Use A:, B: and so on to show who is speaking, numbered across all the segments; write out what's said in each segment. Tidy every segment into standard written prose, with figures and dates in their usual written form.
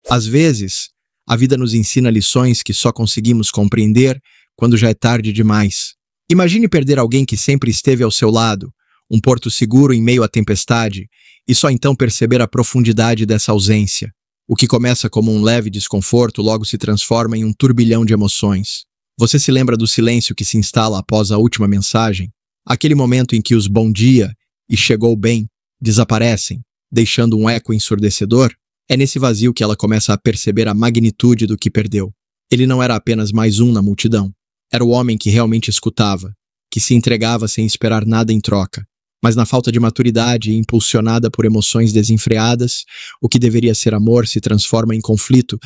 A: Às vezes, a vida nos ensina lições que só conseguimos compreender quando já é tarde demais. Imagine perder alguém que sempre esteve ao seu lado, um porto seguro em meio à tempestade, e só então perceber a profundidade dessa ausência. O que começa como um leve desconforto logo se transforma em um turbilhão de emoções. Você se lembra do silêncio que se instala após a última mensagem? Aquele momento em que os bom dia e chegou bem desaparecem, deixando um eco ensurdecedor? É nesse vazio que ela começa a perceber a magnitude do que perdeu. Ele não era apenas mais um na multidão. Era o homem que realmente escutava, que se entregava sem esperar nada em troca. Mas na falta de maturidade e impulsionada por emoções desenfreadas, o que deveria ser amor se transforma em conflito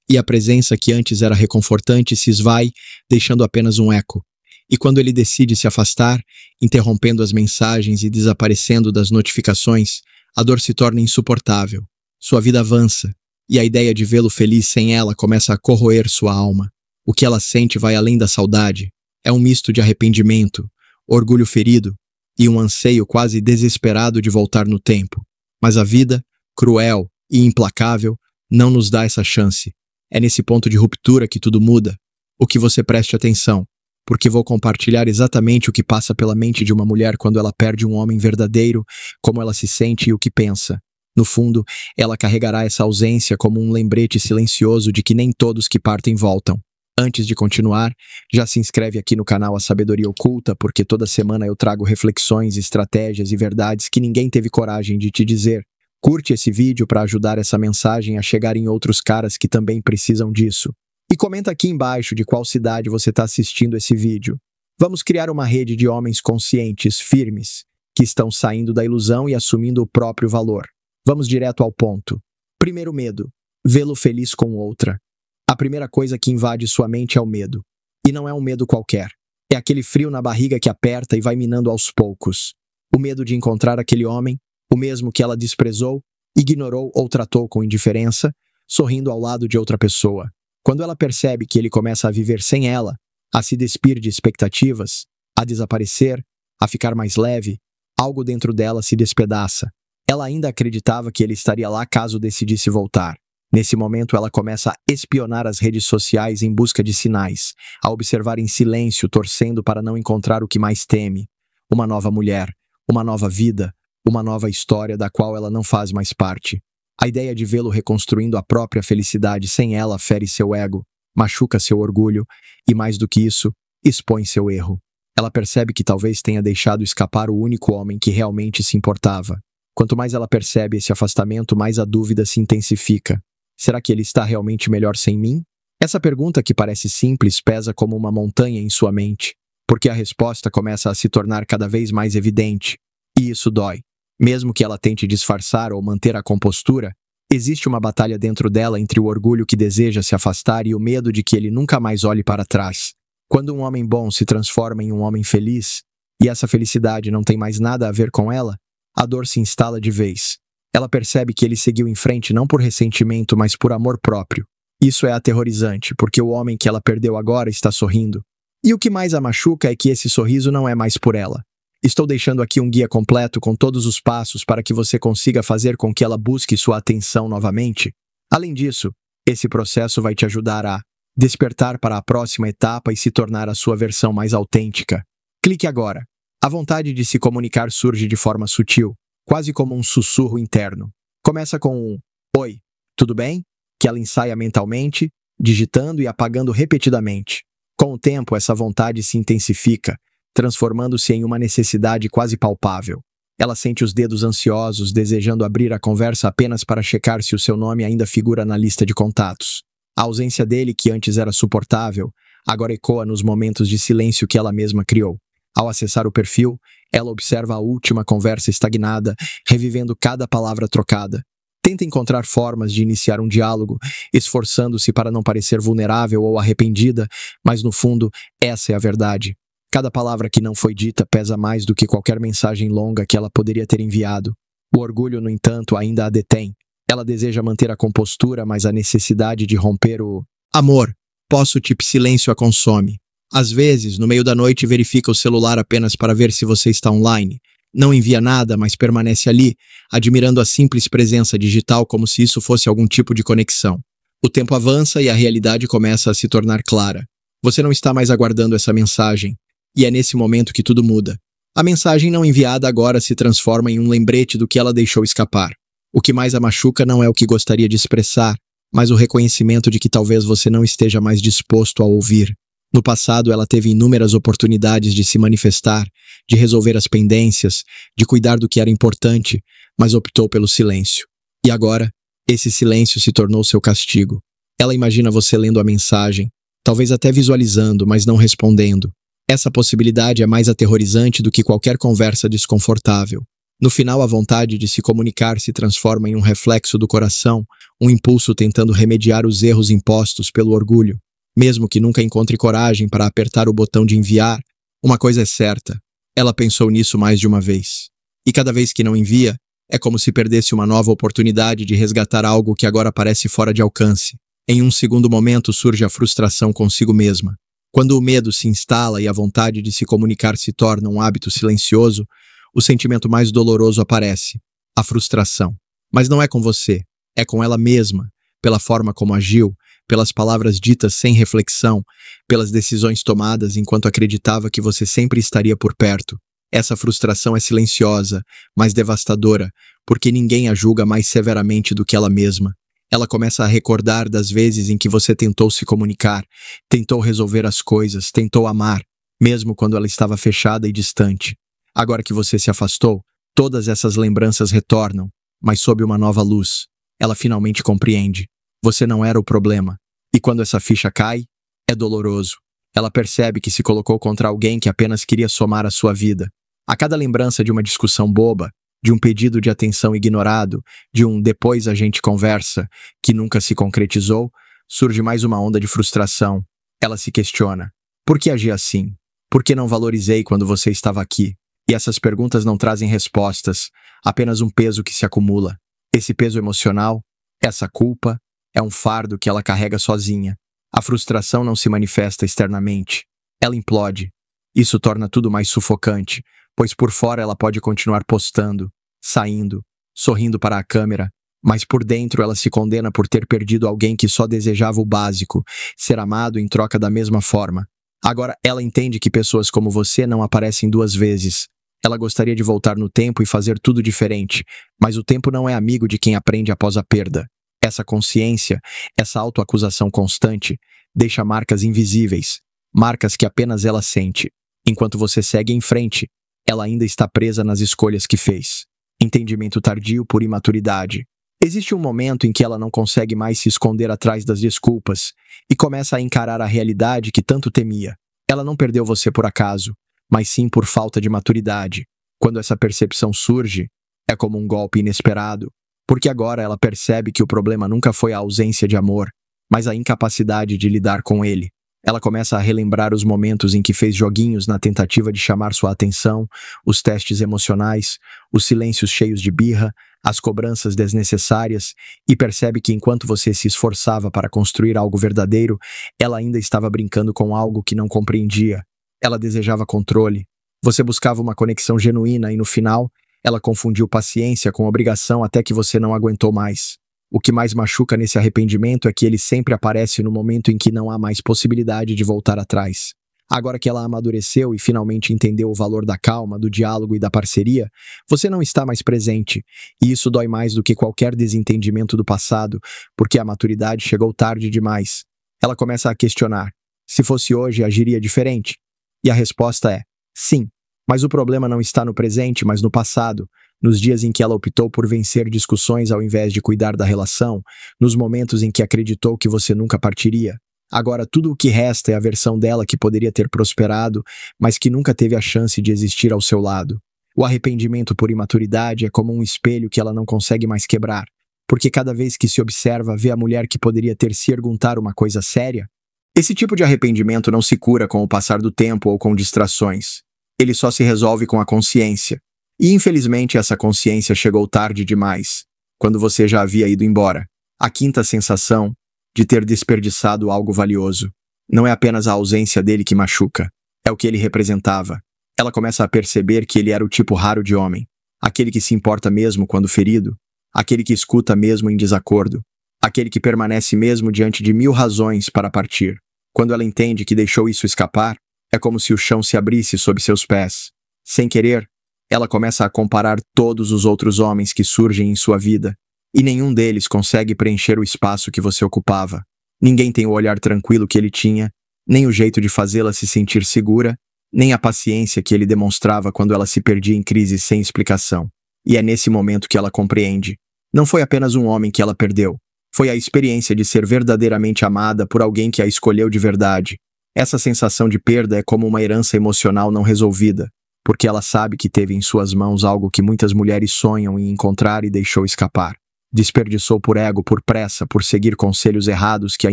A: e a presença que antes era reconfortante se esvai, deixando apenas um eco. E quando ele decide se afastar, interrompendo as mensagens e desaparecendo das notificações, a dor se torna insuportável. Sua vida avança, e a ideia de vê-lo feliz sem ela começa a corroer sua alma. O que ela sente vai além da saudade. É um misto de arrependimento, orgulho ferido e um anseio quase desesperado de voltar no tempo. Mas a vida, cruel e implacável, não nos dá essa chance. É nesse ponto de ruptura que tudo muda. O que você preste atenção, porque vou compartilhar exatamente o que passa pela mente de uma mulher quando ela perde um homem verdadeiro, como ela se sente e o que pensa. No fundo, ela carregará essa ausência como um lembrete silencioso de que nem todos que partem voltam. Antes de continuar, já se inscreve aqui no canal A Sabedoria Oculta, porque toda semana eu trago reflexões, estratégias e verdades que ninguém teve coragem de te dizer. Curte esse vídeo para ajudar essa mensagem a chegar em outros caras que também precisam disso. E comenta aqui embaixo de qual cidade você está assistindo esse vídeo. Vamos criar uma rede de homens conscientes, firmes, que estão saindo da ilusão e assumindo o próprio valor. Vamos direto ao ponto. Primeiro medo, vê-lo feliz com outra. A primeira coisa que invade sua mente é o medo. E não é um medo qualquer. É aquele frio na barriga que aperta e vai minando aos poucos. O medo de encontrar aquele homem, o mesmo que ela desprezou, ignorou ou tratou com indiferença, sorrindo ao lado de outra pessoa. Quando ela percebe que ele começa a viver sem ela, a se despir de expectativas, a desaparecer, a ficar mais leve, algo dentro dela se despedaça. Ela ainda acreditava que ele estaria lá caso decidisse voltar. Nesse momento, ela começa a espionar as redes sociais em busca de sinais, a observar em silêncio, torcendo para não encontrar o que mais teme. Uma nova mulher, uma nova vida, uma nova história da qual ela não faz mais parte. A ideia de vê-lo reconstruindo a própria felicidade sem ela fere seu ego, machuca seu orgulho e, mais do que isso, expõe seu erro. Ela percebe que talvez tenha deixado escapar o único homem que realmente se importava. Quanto mais ela percebe esse afastamento, mais a dúvida se intensifica. Será que ele está realmente melhor sem mim? Essa pergunta, que parece simples, pesa como uma montanha em sua mente, porque a resposta começa a se tornar cada vez mais evidente. E isso dói. Mesmo que ela tente disfarçar ou manter a compostura, existe uma batalha dentro dela entre o orgulho que deseja se afastar e o medo de que ele nunca mais olhe para trás. Quando um homem bom se transforma em um homem feliz, e essa felicidade não tem mais nada a ver com ela, a dor se instala de vez. Ela percebe que ele seguiu em frente não por ressentimento, mas por amor próprio. Isso é aterrorizante, porque o homem que ela perdeu agora está sorrindo. E o que mais a machuca é que esse sorriso não é mais por ela. Estou deixando aqui um guia completo com todos os passos para que você consiga fazer com que ela busque sua atenção novamente. Além disso, esse processo vai te ajudar a despertar para a próxima etapa e se tornar a sua versão mais autêntica. Clique agora. A vontade de se comunicar surge de forma sutil, quase como um sussurro interno. Começa com um "Oi, tudo bem?", que ela ensaia mentalmente, digitando e apagando repetidamente. Com o tempo, essa vontade se intensifica, transformando-se em uma necessidade quase palpável. Ela sente os dedos ansiosos, desejando abrir a conversa apenas para checar se o seu nome ainda figura na lista de contatos. A ausência dele, que antes era suportável, agora ecoa nos momentos de silêncio que ela mesma criou. Ao acessar o perfil, ela observa a última conversa estagnada, revivendo cada palavra trocada. Tenta encontrar formas de iniciar um diálogo, esforçando-se para não parecer vulnerável ou arrependida, mas no fundo, essa é a verdade. Cada palavra que não foi dita pesa mais do que qualquer mensagem longa que ela poderia ter enviado. O orgulho, no entanto, ainda a detém. Ela deseja manter a compostura, mas a necessidade de romper o amor, posso-te silêncio a consome. Às vezes, no meio da noite, verifica o celular apenas para ver se você está online. Não envia nada, mas permanece ali, admirando a simples presença digital como se isso fosse algum tipo de conexão. O tempo avança e a realidade começa a se tornar clara. Você não está mais aguardando essa mensagem, e é nesse momento que tudo muda. A mensagem não enviada agora se transforma em um lembrete do que ela deixou escapar. O que mais a machuca não é o que gostaria de expressar, mas o reconhecimento de que talvez você não esteja mais disposto a ouvir. No passado, ela teve inúmeras oportunidades de se manifestar, de resolver as pendências, de cuidar do que era importante, mas optou pelo silêncio. E agora, esse silêncio se tornou seu castigo. Ela imagina você lendo a mensagem, talvez até visualizando, mas não respondendo. Essa possibilidade é mais aterrorizante do que qualquer conversa desconfortável. No final, a vontade de se comunicar se transforma em um reflexo do coração, um impulso tentando remediar os erros impostos pelo orgulho. Mesmo que nunca encontre coragem para apertar o botão de enviar, uma coisa é certa, ela pensou nisso mais de uma vez. E cada vez que não envia, é como se perdesse uma nova oportunidade de resgatar algo que agora parece fora de alcance. Em um segundo momento surge a frustração consigo mesma. Quando o medo se instala e a vontade de se comunicar se torna um hábito silencioso, o sentimento mais doloroso aparece, a frustração. Mas não é com você, é com ela mesma, pela forma como agiu, pelas palavras ditas sem reflexão, pelas decisões tomadas enquanto acreditava que você sempre estaria por perto. Essa frustração é silenciosa, mas devastadora, porque ninguém a julga mais severamente do que ela mesma. Ela começa a recordar das vezes em que você tentou se comunicar, tentou resolver as coisas, tentou amar, mesmo quando ela estava fechada e distante. Agora que você se afastou, todas essas lembranças retornam, mas sob uma nova luz. Ela finalmente compreende. Você não era o problema. E quando essa ficha cai, é doloroso. Ela percebe que se colocou contra alguém que apenas queria somar a sua vida. A cada lembrança de uma discussão boba, de um pedido de atenção ignorado, de um "depois a gente conversa", que nunca se concretizou, surge mais uma onda de frustração. Ela se questiona. Por que agi assim? Por que não valorizei quando você estava aqui? E essas perguntas não trazem respostas, apenas um peso que se acumula. Esse peso emocional, essa culpa, é um fardo que ela carrega sozinha. A frustração não se manifesta externamente. Ela implode. Isso torna tudo mais sufocante, pois por fora ela pode continuar postando, saindo, sorrindo para a câmera, mas por dentro ela se condena por ter perdido alguém que só desejava o básico, ser amado em troca da mesma forma. Agora ela entende que pessoas como você não aparecem duas vezes. Ela gostaria de voltar no tempo e fazer tudo diferente, mas o tempo não é amigo de quem aprende após a perda. Essa consciência, essa autoacusação constante, deixa marcas invisíveis, marcas que apenas ela sente. Enquanto você segue em frente, ela ainda está presa nas escolhas que fez. Entendimento tardio por imaturidade. Existe um momento em que ela não consegue mais se esconder atrás das desculpas e começa a encarar a realidade que tanto temia. Ela não perdeu você por acaso, mas sim por falta de maturidade. Quando essa percepção surge, é como um golpe inesperado, porque agora ela percebe que o problema nunca foi a ausência de amor, mas a incapacidade de lidar com ele. Ela começa a relembrar os momentos em que fez joguinhos na tentativa de chamar sua atenção, os testes emocionais, os silêncios cheios de birra, as cobranças desnecessárias, e percebe que enquanto você se esforçava para construir algo verdadeiro, ela ainda estava brincando com algo que não compreendia. Ela desejava controle. Você buscava uma conexão genuína e no final, ela confundiu paciência com obrigação até que você não aguentou mais. O que mais machuca nesse arrependimento é que ele sempre aparece no momento em que não há mais possibilidade de voltar atrás. Agora que ela amadureceu e finalmente entendeu o valor da calma, do diálogo e da parceria, você não está mais presente, e isso dói mais do que qualquer desentendimento do passado, porque a maturidade chegou tarde demais. Ela começa a questionar: se fosse hoje, agiria diferente? E a resposta é: sim. Mas o problema não está no presente, mas no passado, nos dias em que ela optou por vencer discussões ao invés de cuidar da relação, nos momentos em que acreditou que você nunca partiria. Agora tudo o que resta é a versão dela que poderia ter prosperado, mas que nunca teve a chance de existir ao seu lado. O arrependimento por imaturidade é como um espelho que ela não consegue mais quebrar, porque cada vez que se observa, vê a mulher que poderia ter se perguntar uma coisa séria. Esse tipo de arrependimento não se cura com o passar do tempo ou com distrações. Ele só se resolve com a consciência. E infelizmente essa consciência chegou tarde demais, quando você já havia ido embora. A quinta sensação de ter desperdiçado algo valioso. Não é apenas a ausência dele que machuca, é o que ele representava. Ela começa a perceber que ele era o tipo raro de homem, aquele que se importa mesmo quando ferido, aquele que escuta mesmo em desacordo, aquele que permanece mesmo diante de 1000 razões para partir. Quando ela entende que deixou isso escapar, é como se o chão se abrisse sob seus pés. Sem querer, ela começa a comparar todos os outros homens que surgem em sua vida, e nenhum deles consegue preencher o espaço que você ocupava. Ninguém tem o olhar tranquilo que ele tinha, nem o jeito de fazê-la se sentir segura, nem a paciência que ele demonstrava quando ela se perdia em crises sem explicação. E é nesse momento que ela compreende. Não foi apenas um homem que ela perdeu. Foi a experiência de ser verdadeiramente amada por alguém que a escolheu de verdade. Essa sensação de perda é como uma herança emocional não resolvida, porque ela sabe que teve em suas mãos algo que muitas mulheres sonham em encontrar e deixou escapar. Desperdiçou por ego, por pressa, por seguir conselhos errados que a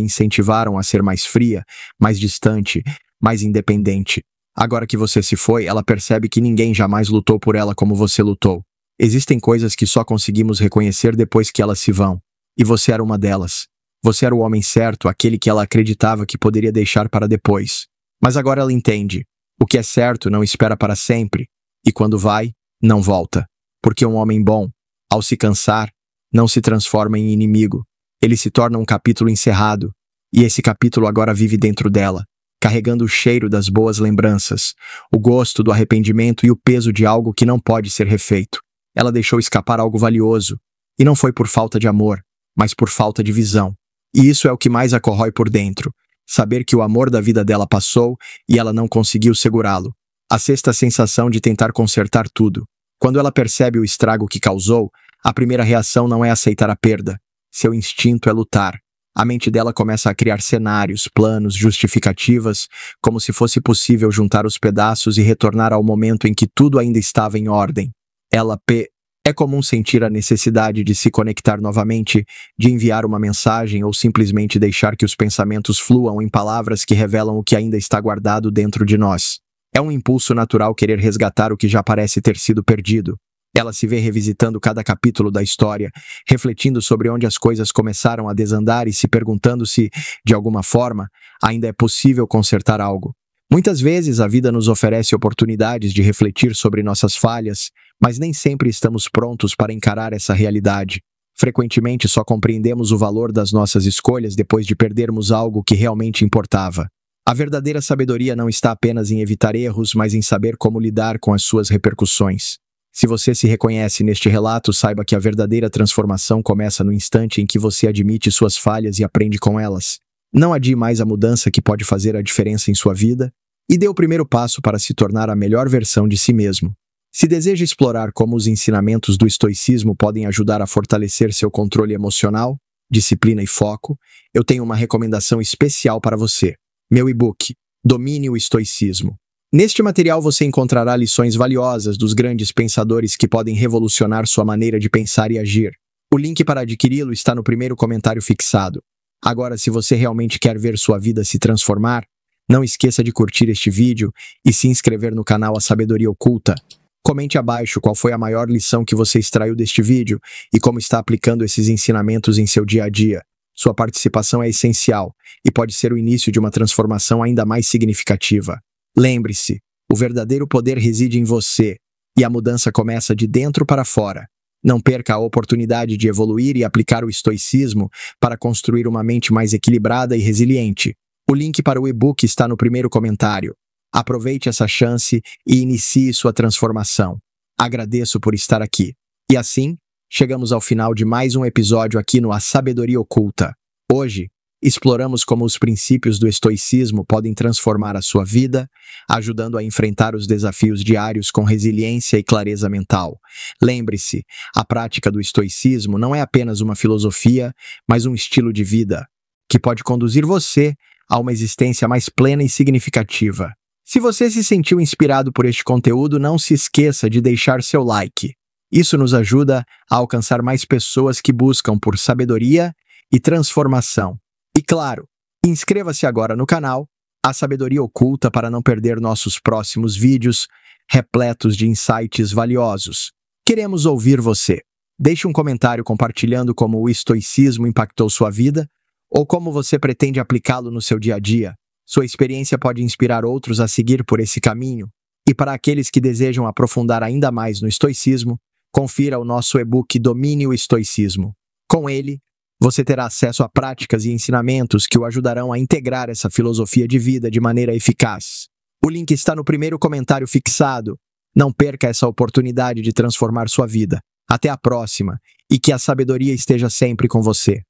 A: incentivaram a ser mais fria, mais distante, mais independente. Agora que você se foi, ela percebe que ninguém jamais lutou por ela como você lutou. Existem coisas que só conseguimos reconhecer depois que elas se vão. E você era uma delas. Você era o homem certo, aquele que ela acreditava que poderia deixar para depois. Mas agora ela entende. O que é certo não espera para sempre. E quando vai, não volta. Porque um homem bom, ao se cansar, não se transforma em inimigo. Ele se torna um capítulo encerrado. E esse capítulo agora vive dentro dela, carregando o cheiro das boas lembranças, o gosto do arrependimento e o peso de algo que não pode ser refeito. Ela deixou escapar algo valioso. E não foi por falta de amor, mas por falta de visão. E isso é o que mais a corrói por dentro. Saber que o amor da vida dela passou e ela não conseguiu segurá-lo. A sexta sensação de tentar consertar tudo. Quando ela percebe o estrago que causou, a primeira reação não é aceitar a perda. Seu instinto é lutar. A mente dela começa a criar cenários, planos, justificativas, como se fosse possível juntar os pedaços e retornar ao momento em que tudo ainda estava em ordem. É comum sentir a necessidade de se conectar novamente, de enviar uma mensagem ou simplesmente deixar que os pensamentos fluam em palavras que revelam o que ainda está guardado dentro de nós. É um impulso natural querer resgatar o que já parece ter sido perdido. Ela se vê revisitando cada capítulo da história, refletindo sobre onde as coisas começaram a desandar e se perguntando se, de alguma forma, ainda é possível consertar algo. Muitas vezes a vida nos oferece oportunidades de refletir sobre nossas falhas, mas nem sempre estamos prontos para encarar essa realidade. Frequentemente só compreendemos o valor das nossas escolhas depois de perdermos algo que realmente importava. A verdadeira sabedoria não está apenas em evitar erros, mas em saber como lidar com as suas repercussões. Se você se reconhece neste relato, saiba que a verdadeira transformação começa no instante em que você admite suas falhas e aprende com elas. Não adie mais a mudança que pode fazer a diferença em sua vida e dê o primeiro passo para se tornar a melhor versão de si mesmo. Se deseja explorar como os ensinamentos do estoicismo podem ajudar a fortalecer seu controle emocional, disciplina e foco, eu tenho uma recomendação especial para você. Meu e-book, Domine o Estoicismo. Neste material você encontrará lições valiosas dos grandes pensadores que podem revolucionar sua maneira de pensar e agir. O link para adquiri-lo está no primeiro comentário fixado. Agora, se você realmente quer ver sua vida se transformar, não esqueça de curtir este vídeo e se inscrever no canal A Sabedoria Oculta. Comente abaixo qual foi a maior lição que você extraiu deste vídeo e como está aplicando esses ensinamentos em seu dia a dia. Sua participação é essencial e pode ser o início de uma transformação ainda mais significativa. Lembre-se, o verdadeiro poder reside em você, e a mudança começa de dentro para fora. Não perca a oportunidade de evoluir e aplicar o estoicismo para construir uma mente mais equilibrada e resiliente. O link para o e-book está no primeiro comentário. Aproveite essa chance e inicie sua transformação. Agradeço por estar aqui. E assim, chegamos ao final de mais um episódio aqui no A Sabedoria Oculta. Hoje, exploramos como os princípios do estoicismo podem transformar a sua vida, ajudando a enfrentar os desafios diários com resiliência e clareza mental. Lembre-se, a prática do estoicismo não é apenas uma filosofia, mas um estilo de vida, que pode conduzir você a uma existência mais plena e significativa. Se você se sentiu inspirado por este conteúdo, não se esqueça de deixar seu like. Isso nos ajuda a alcançar mais pessoas que buscam por sabedoria e transformação. E claro, inscreva-se agora no canal A Sabedoria Oculta para não perder nossos próximos vídeos repletos de insights valiosos. Queremos ouvir você. Deixe um comentário compartilhando como o estoicismo impactou sua vida ou como você pretende aplicá-lo no seu dia a dia. Sua experiência pode inspirar outros a seguir por esse caminho. E para aqueles que desejam aprofundar ainda mais no estoicismo, confira o nosso e-book Domine o Estoicismo. Com ele, Você terá acesso a práticas e ensinamentos que o ajudarão a integrar essa filosofia de vida de maneira eficaz. O link está no primeiro comentário fixado. Não perca essa oportunidade de transformar sua vida. Até a próxima, e que a sabedoria esteja sempre com você.